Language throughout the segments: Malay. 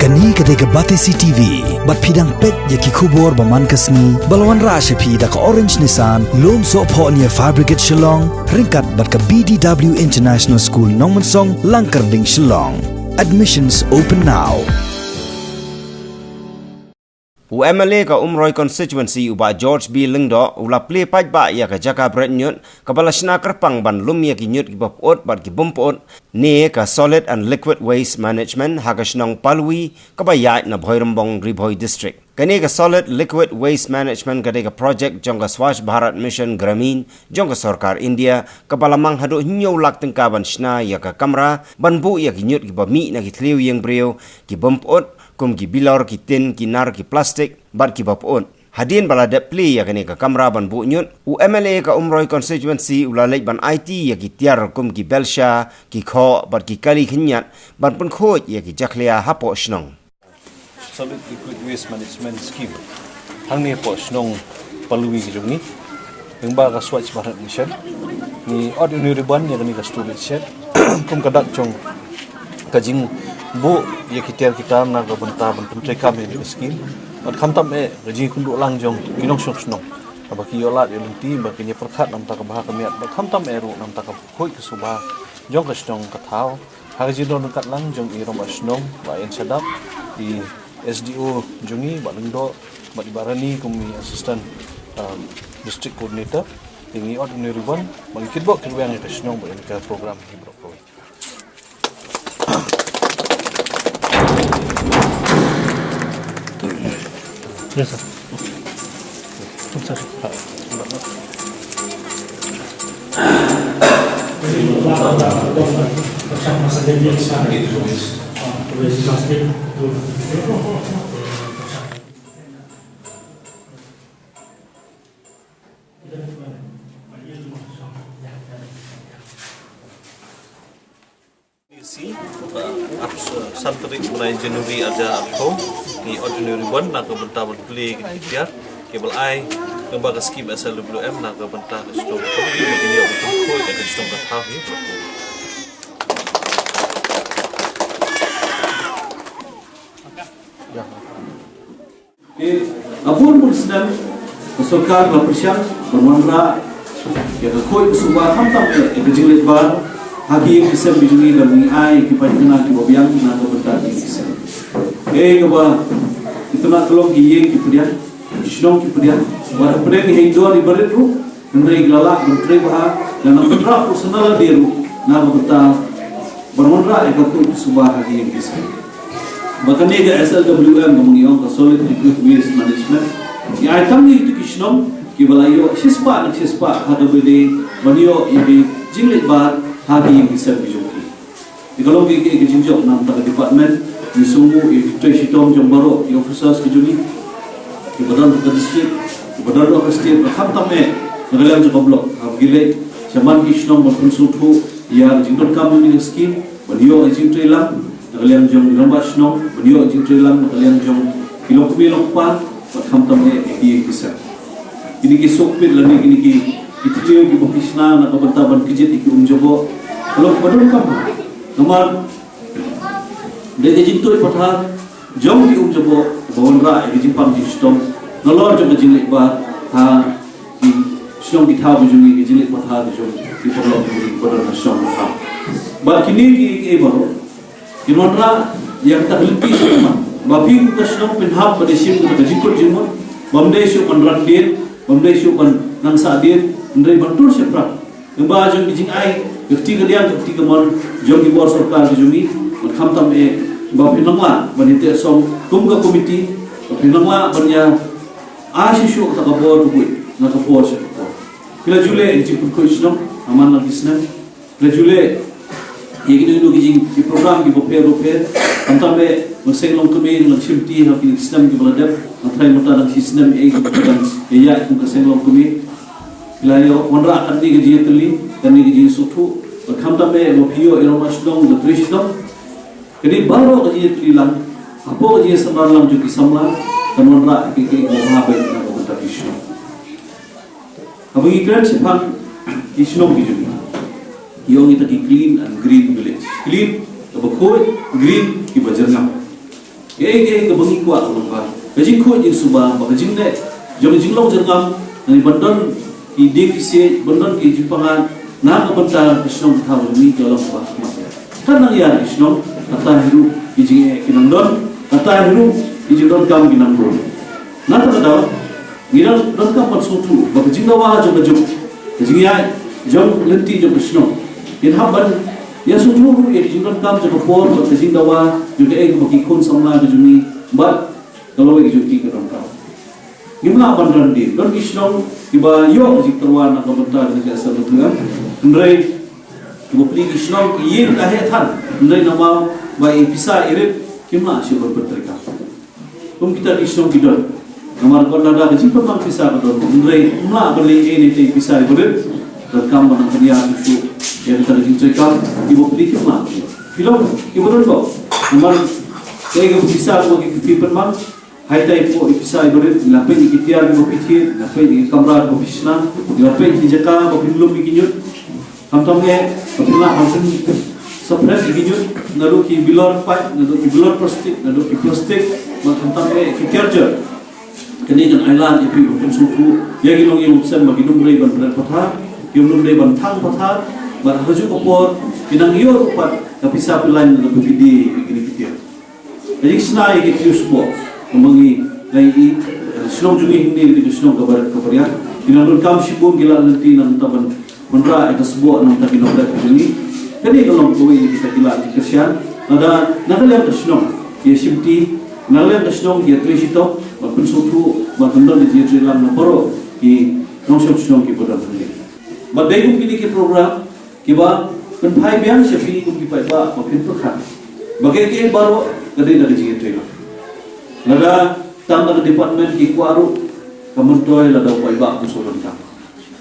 Kani kadega Batesi TV, bat pidang pet yaki kubor baman kasni, balawan rasha pi da ka orange nisan, lom so po niya Fabricate Shillong, ringkat bat ka BDW International School Nongmansong, Langkarding Shillong. Admissions open now. UMLA ka Umroi constituency uba George B. Lingdo ula Plie paj ba ya ka Jaka Niut kabala shna kerpang ban lum ya ki Niut ki bapot bat ki bumpot ne ka solid and liquid waste management ha ka shnong Palwi ka ba ya na Bhoirambong Ribhoi district. Kani ka solid liquid waste management ka ka project jong ka Swachh Bharat Mission Gramin jong ka Sarkar India ka balamang hado hinyo lak tengka ban shna ya ka kamera ban bu ya ki Niut ki ba mi na ki tliu yang breu ki bumpot kum ki bilor ki tin ki nar ki plastik bat ki bapon hadin balada Plie ya kani ka kamera ban bu Niut UMLA ka Umroi constituency ulalek ban IT ya ki tiar kum ki belsha ki kho bat ki kali khinyat ban pun khoj ya ki jaklia hapo shnong solid liquid waste management scheme hangni po shnong Palwi ki jungni ngba ka Swachh Bharat Mission ni ordinary ban ya kani ka storage shed kum kadak chong kajing bu ya kita na ga banta bantum cekam ni scheme at khamtam e ji kundu lang jong kinong shok snong abaki yolat yolunti baki ni perkhat nam ta ka bah kamiat ba khamtam e ru nam ta ka khoi ka suba jong ka snong ka thau ha ji don kat lang jong i rom snong wa en sadap di SDO jongi ba lengdo ba barani kumi assistant district coordinator tingi ordinary one bagi kitbok kirwang ka snong ba en ka program hi bro. Yes, sir. Sir. Santarik mulai Januari aja atau ni ordinary one nak bentar Plie kita kabel I lembaga skim SLWM nak bentar stok Palwi begini untuk koi dan stok tahu ni. Apun musnam Sarkar la Persian bermanra ya koi subah hamtam ejilid bar hagi kisah bijuni dalam ai kipai kena ki bobiang na ko bentar kisah gaba itu nak tolong ki kemudian isnong kemudian war preng heido di beritru nrei galak nrei bah dan namtra personal diru na ko bentar bermanra ko subah hagi kisah bahkan ni ga SLWM mengiong ka solid liquid waste management ya item ni itu kisnong ki balayo shispa hada bede banio ibi jinglit bar hagi yang bisa dijuki. Kalau kita jinjok nam tak department, misumu itu sitom jambaro, officers kejuni, di badan ke district, di badan ke state, berkham tamme, nagalang juga blok. Abgile, zaman kisnom berpun sutu, ya jinjok kami ni skim, beliau jinjok lang, nagalang jom dilambas nom, beliau jinjok lang, nagalang jom kilok pan, berkham tamme dia kisah. Ini kisok pit lagi ini itu dia di bukisna nak bertaban kejit iki umjobo kalau badul kam nomor de jinto patha jom di umjobo bonra di jimpam di stom nolor jom jinlik ba ha di stom di thabu jungi di jinlik patha di jom di perlo di badul stom ha ba kini ki baro kinonra yang tak lebih sama babi ku stom pinhab pada sim ku jinto jinmo bamde shu panrandin bamde shu pan nang sadin ndai bantur sepra ngba jong bijing ai yakti gadian yakti kamar jong di bor sarkar di jungi kham tam e ba Pynlang banite som kumga committee Pynlang banya asishu ta kabor bui na kabor se kila jule ji kun ko isnom aman na bisna kila jule yegino no gijing di program gi boper antambe maseng long kemi lang simti ha ki sistem gi baladap antrai mata lang sistem e gi ya kun kaseng long kemi Layo wanra akan di gaji teli dan di gaji sutu berkham tamme lopio eromas dong letris dong jadi baru gaji teli lang apa gaji samar lang juki samla dan wanra kiki mohabai na ko ta isu abang ikran sepang isnom bijuni yong ita ki clean and green village clean to bakoi green ki bajarna ke bangi kuat apa kajing ko jing suba ba kajing ne jong jing long jerngam ni bandon ki dik isi bandon ki jipangan na ka banta kisnong thaw ni jolong ba kan nang ya kisnong kata hiru ki jing ki nandon kata hiru ki jing don kam ki nandon na ta da ngiral don kam pat sutu ba kajing dawa jong jong kajing ya jong lenti jong kisnong in haban ya sutu ya jing don kam jong por ba kajing dawa jong ke ko ki kun samla jong ni ba kalau lagi juti ke orang kau, gimana bandar di, don kisnong tiba yo jik terwan nak bentar dengan asal betul, Umroi tiba beli kisnong iin ahetan, Umroi nama bayi pisah irit, gimana sih berbentrika, kita kisnong kidon, nama kau nada kecil pemang pisah betul, Umroi mula beli ini pisah irit, rekam mana kerja itu, yang kita jikam, tiba beli gimana, film, gimana kau, nama saya pisah bagi pemang hai tai po ipisa ibarat lapai ikitiar mo pithi lapai kamra mo pisna lapai Jaka mo pinlum ikinyut hamtamne apila hamsun sapres ikinyut naru ki bilor pai naru ki bilor plastik naru ki plastik hamtamne ikitiar je kini kan island ipi mo suku yagi long yung sen maginum rei ban pathar yung rei ban thang pathar bar haju kopor kinang yor pat kapisa pilan naru bidi ikini kitiar jadi snai ikitius bo mengi lagi senong juga ini di senong kabar kabarnya dinalun kam sibuk gila nanti nang taban menra itu sebuah nang tak kinobrak ini kini kalau kowe kita gila di kersian ada nakalian senong ya simti nakalian senong ya trisito maupun suatu makandon di jelang naporo ki nongsom senong ki bodan ini badai kum kini ki program kiba penpai biang sepi kum ki ba maupun perkhan bagai ki baru kadai dak jelang nada tanda department ki kuaru kementoy lada upai ba kusulun ka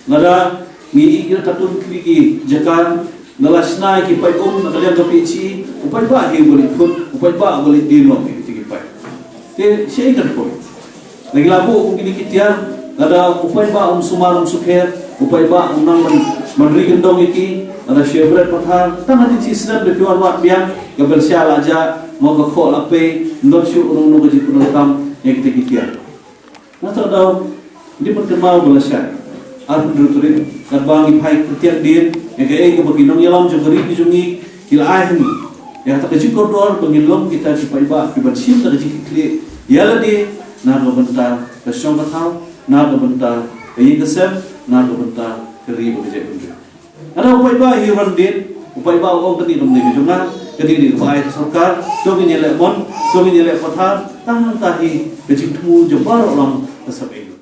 nada mi ikir katun ki Jaka nalasna ki pai nakalian ka pici upai ba ki boleh put upai ba boleh dino ki pai te sei kan ko lagi labu kini kitian nada upai ba sumarum sukher upai ba nang mandri gendong iki nada chevret pathar tang hati cisna de piwar wat biang gabel sia aja mau ke khol ape not syu urung no gaji penontam yang kita kitia nata daw di perkemau belasya ar penduturi karbangi pai ketiak din yang ke baginong yalam jogari bijungi kila ahni yang tak gaji koridor pengilom kita sipai ba kiban sim tak gaji kli yala di na go bentar kasong katau na go bentar yi kesem na go bentar keri beje undu ada upai ba hiran din upai ba o tani dum ne jonga kedi di bai sarkar to ni le bon to ni le pathar tang tahi kejing thu jebar orang kesap itu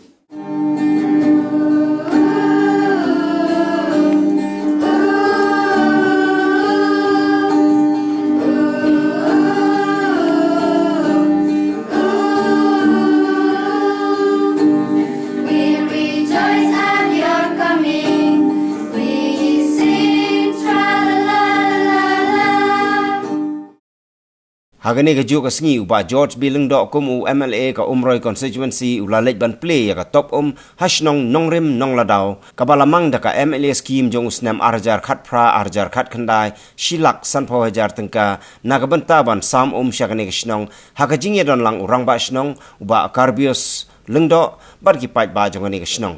Hagani ke juk asngi uba George B. Lingdo kum MLA ka Umroi constituency ulalej ban Plie ya ka top hasnong Nongrim Nongladaw kabalamang da ka MLA scheme jong usnam arjar khat pra arjar khat khandai shilak sanpho hajar tengka nagabanta ban sam syagani ke snong hakajing ya don lang urang ba snong uba karbios Lingdo bar ki pait ba jongani ke snong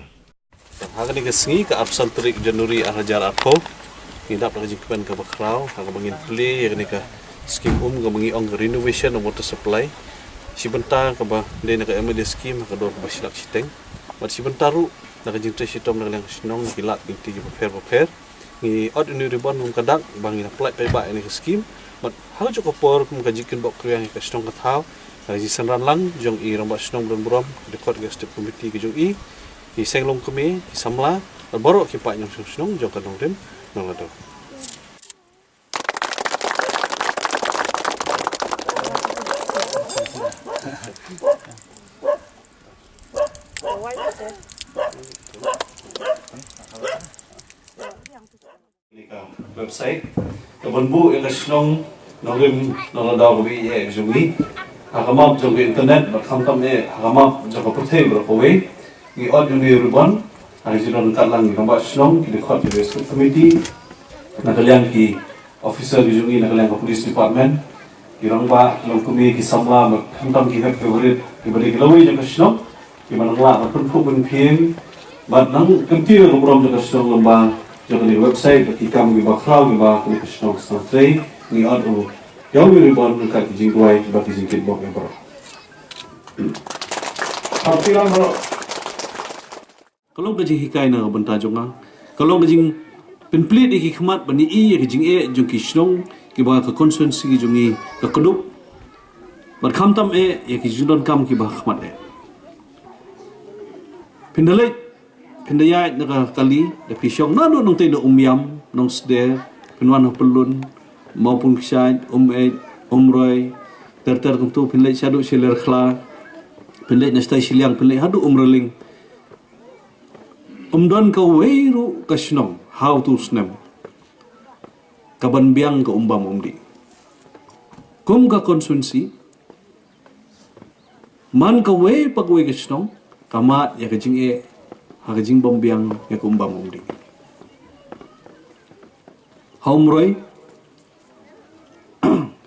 hagani ke sngi ka absal trik Januari arjar arko tidak lagi kepen ka bakrau hagabangin Plie ya ka skim ke mengi ong renovation of water supply si bentar ke ba de nak MLA scheme ka do ba silak siteng mat si bentaru nak jintre sitom nak lang snong gilat binti ju prepare ni od ni ribon mum kadak bangi apply pe ba ini scheme mat ha jo ko por kum ka jikin bok kriang ka snong ka thau ji sanran lang jong i rom ba snong bron brom record ga step committee ke jong i senglong kemi samla baru ki pa nyong snong jong ka Nongrim Nongladaw website kebenbu yang kesnong Nongrim Nongladaw bi e jungi hakamap jong internet bakhamtam e hakamap jong prothe berkowe ni od ni rubon hari jiron talang ni kamba snong ki khot di committee nakalian ki officer jungi nakalian ka police department irang ba long kumi ki samla ma khamtam ki hak favorite ki bari ki lawi jang kasno ki manang la ma pun phu bun phim ba nang kamti ro rom jang kasno lamba jang ni website ki kam ki ba khrau ki ba ki kasno sa trei ni adu yang wi bon ka ki jing doi ba ki jing kit bok yang bro Artiran bro kalau gaji hikai na benta jonga kalau gaji penplit ki khmat bani i ki jing e jong ki snong ki ba ka constituency ki jongi ka kudup bar khamtam e ki jindon kam ki ba khmat e pindale pindaya na ka kali de pisong na no nong te no umyam nong sde pinwan pelun maupun kisai umroi ter tentu pinle sadu siler khla pinle nastai siliang pinle hadu umreling umdon ka weiru ka snong how to snem kaban biang ka umbam umdi kum ka konsunsi man ka wei pagwe ka snong kamat ya ka jing e ha ka jing bombiang ya ka umbam umdi Umroi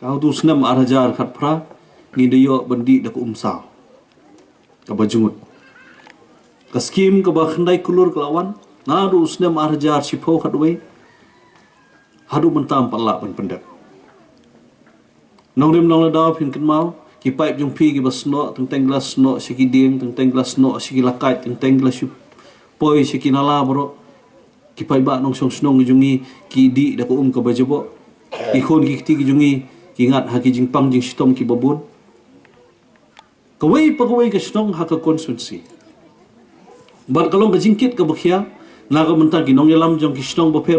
how to snem arajar khat phra ni deyo bandi da ka umsa ka bajungut ka skim ka ba khandai kulur kelawan nadu snem arajar sipho khatwe hadu mentam pala ban pendak Nongrim Nongladaw pin kenmau ki pipe jong pi ki basno teng glass no siki ding teng glass no siki lakai teng glass poi siki nala bro ki pipe ba nong song snong jungi ki di da ko ka bajabo ki khon ki ti ki jungi ki ngat ha ki jing pang jing sitom ki babun kawai pagawai ka snong ha ka konsunsi bar kalong ka jingkit ka bakhya na ka menta ki nong yalam jong ki snong bopher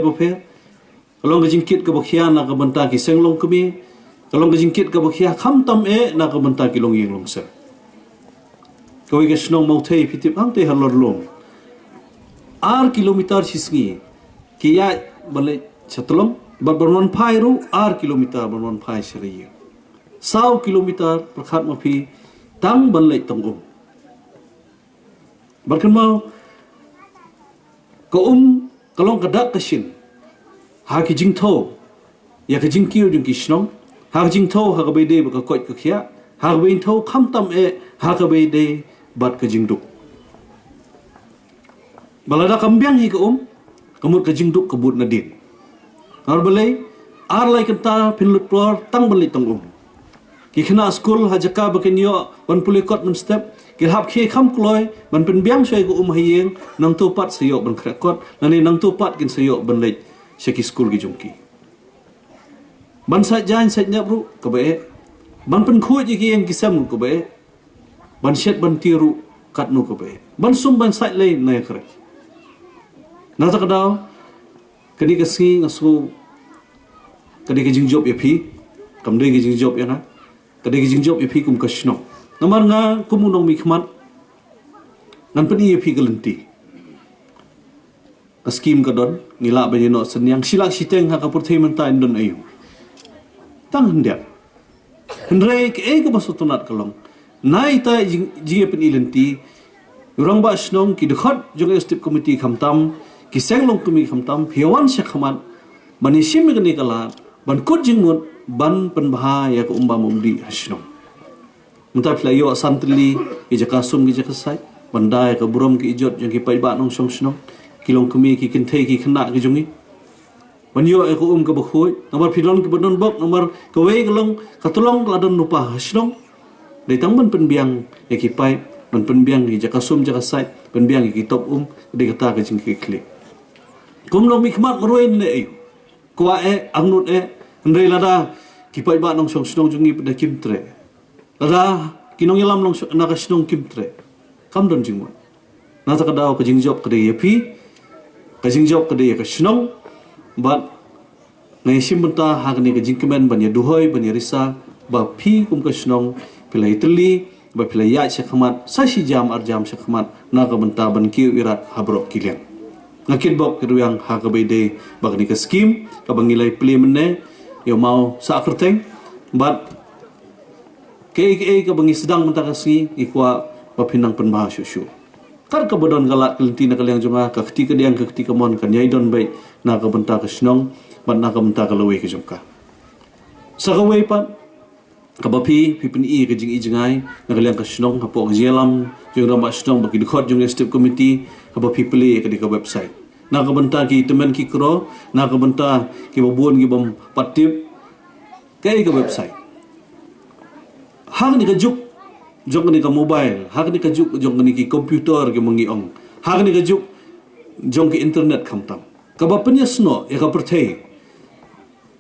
kalong ka jingkit ka bakhya na ka menta ki senglong kami kalong ka jingkit ka bakhya khamtam e na ka menta ki long yeng long ser kawai ka snong mau thei pitip ang te halor long kilometer sisngi ki ya bale chatlom barban phai ru kilometer barban phai seriye 100 kilometer prakhat mapi tang banlai tong barkan mau ka kalong kadak kasin ha ki jing tho ya ka jing kiu jing ki snong ha jing tho ha ka be de ba ka koi ka khia ha be tho kham tam e ha ka be de bat ka jing duk balada kambyang hi ka kamut ka jing duk kabut na din ar balai ar lai kanta pinlut plor tang banlai tong ki khna school ha Jaka bakenyo ban pulikot men step ki hap khe kham kloi ban pen biang soi ko hayeng nang tu pat sayo ban krakot nani nang tu pat kin sayo ban lej seki school gi jungki ban sa jan sa nyabru ka be ban pen khu ji ki yang kisam ko be ban shet ban tiru kat nu ko be ban sum ban sa le na kre na ta kadaw kadi ka si ngasu kadi ka jingjob ya phi kam dei ka jingjob ya na kadi ka jingjob ya phi kum ka shno namar nga kumunong mikmat nan pani ya phi galenti ka scheme ka don ngila ba no senyang silak siteng ha ka purthai man ta indon ayu tang hendak henrei ke e ka basutunat kalong nai ta ji pani lenti urang ba snong ki dekhot jong step committee khamtam ki senglong kumi khamtam phiwan se khamat bani sim ni kala ban kut jingmut ban penbah ya ka umbam umdi hasnong muta Plie yo santli ki Jaka sum ki Jaka sai bandai ka burom ki ijot jong ki pai ba nong song snong kilong kumi ki kinthei ki khna ki jungi banyo e ko ka bakhoi nomor philon ki bodon bok nomor ka wei kalong ka tulong ladon nupa hasnong dei tang ban penbiang e ki pai ban penbiang ki Jaka sum Jaka sai penbiang ki top de kata ka jing ki klik kum long mikmat meruin ne ayu kwa e angnut e ndrei lada ki pai ba nong song snong jungi pada kimtre lada kinong yalam long na ka snong kimtre kam don jingwa na ta kadaw ka jingjob ka de yapi ka jingjob ka de ka snong bat ngai simbenta ha ka ni ka jingkemen ban ya duhoi ban ya risa ba phi kum ka snong pilai teli ba pilai ya se khamat sa si jam arjam se khamat na ka benta ban ki irat habrok kilian ngakit bok kedu yang ha ka bede ba ni ka scheme ka bangilai pli menne yo mau sa akrteng bat ke ka bangi sedang menta ka si ikwa ba Pynlang penbah syusyu kar ka bodon galat kelenti na kalyang jonga ka khti ka diang ka khti ka mon kan yai don bai na ka benta ka snong ban na ka benta ka lawei ka jongka sa ka wei pan kabapi pipin i ke jing i jingai ngaliang ka snong hapo jelam jong rama snong bagi dikot jong step committee kabapi pli ke di website na ka benta ki teman ki kro na ka benta ki babun ki bom patip kai ke website hang ni ka juk jong ni ka mobile hang ni ka juk jong ni ki computer ke mangi ong hang ni ka juk jong ki internet khamtam kabapnya sno e ka perthei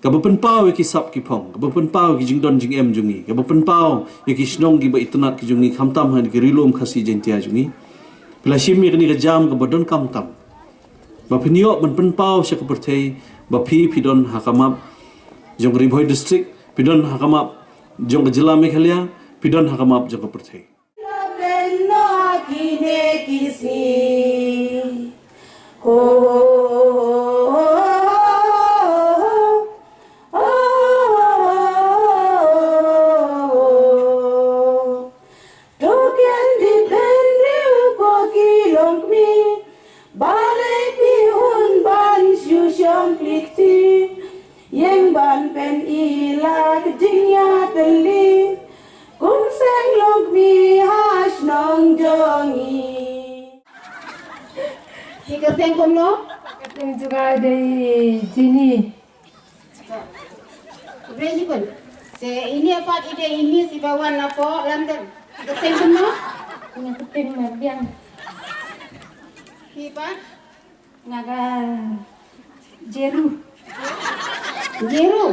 kabapen pau ki sap ki phong kabapen pau ki jingdon jing em jungi kabapen pau ki snong ki ba itnat ki jungi khamtam han ki rilom khasi jentia jungi pila shimi ki ga jam ka badon kamtam ba phnio ban pen pau se ka perthei ba pidon hakamap jong ribhoi district pidon hakamap jong jila meghalaya pidon hakamap jong ka perthei yang ban pen ila kejingnya teli kum seng lok mi hash nong jongi Jika seng kum no keteng juga dari sini Berapa pun se ini apa ide ini si bawan apa London Jika seng kum no punya keteng merdian Siapa naga jeru Jeru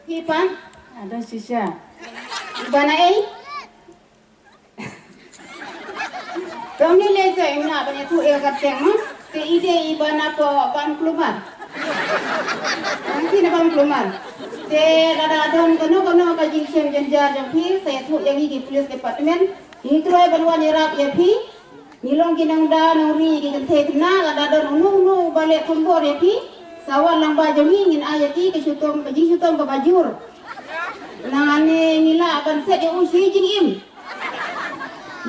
Siapa ada sisa Ibana Kami leza ina banyak tu kateng se ide ibana po ban keluar nanti na ban keluar se radadon kono ka jingsen jenjar jampi saya tu yang di police department itu ay balwan irap ya pi nilong kinang da nongri ki kente kena radadon unu balik kumbor ya pi sawan lang ba jami ngin ayati ke syutom ka bajur nangane nila akan set yang usi jing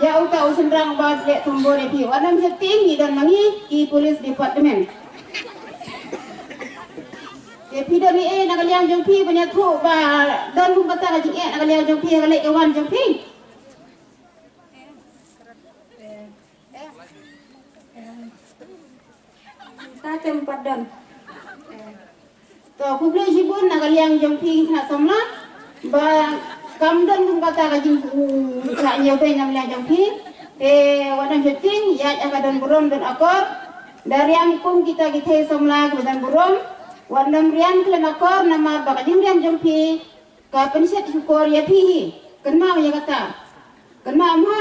ya uta usendrang ba lek kumbor ya pi wadam seting ni dan mangi ki police department ya pi dari nakaliang jong pi banyak tu ba don kum kata jing nakaliang jong pi kalek kawan jong pi ta tempat dan to publik sibun nakaliang jong pi na somla ba kamdan kum kata ka jing sa nyobe nakaliang jong pi wadam seting ya akadan burom dan akor dari angkum kita somla dan burom wadam rian klen akor nama ba jing rian jong pi ka penset syukur ya pi kenma ya kata kenma ha